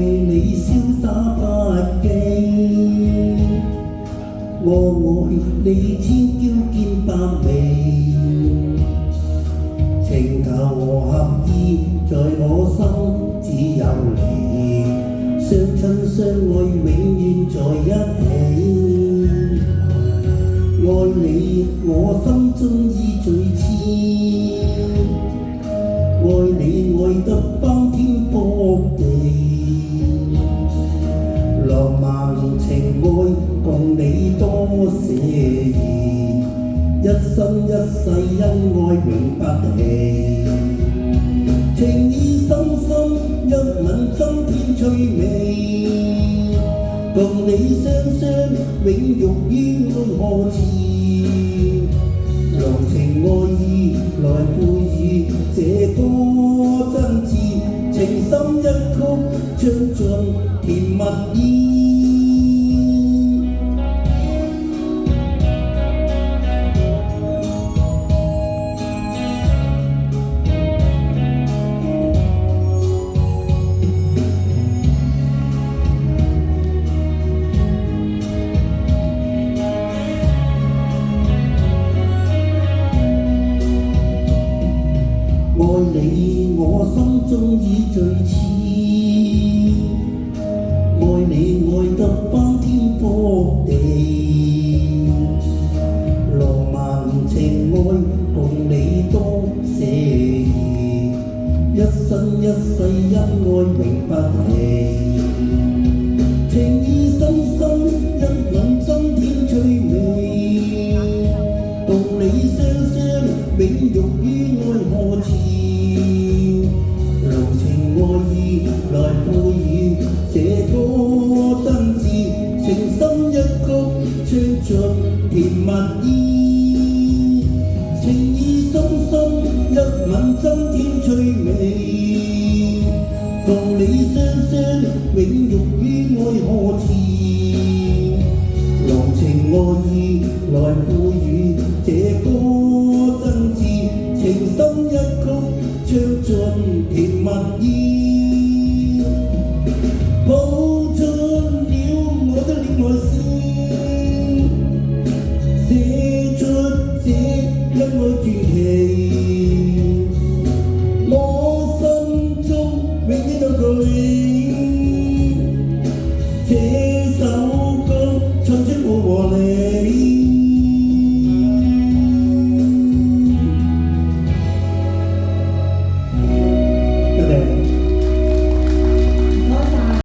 你瀟灑不羈，我愛你千嬌見百媚，情投合意在我心只有你，相親相愛永遠在一起。愛你我心中意最痴，愛你愛得翻天覆地，浪漫情愛共你多寫意，一生一世恩愛永不棄，情意深深一吻增添趣味，共你雙雙永浴於愛河池，濃情愛意來賦予這歌真摯，情深一曲唱盡甜蜜意。愛你我心中已最痴，愛你愛得翻天覆地，浪漫情愛共你多寫意，一生一世恩愛永不棄。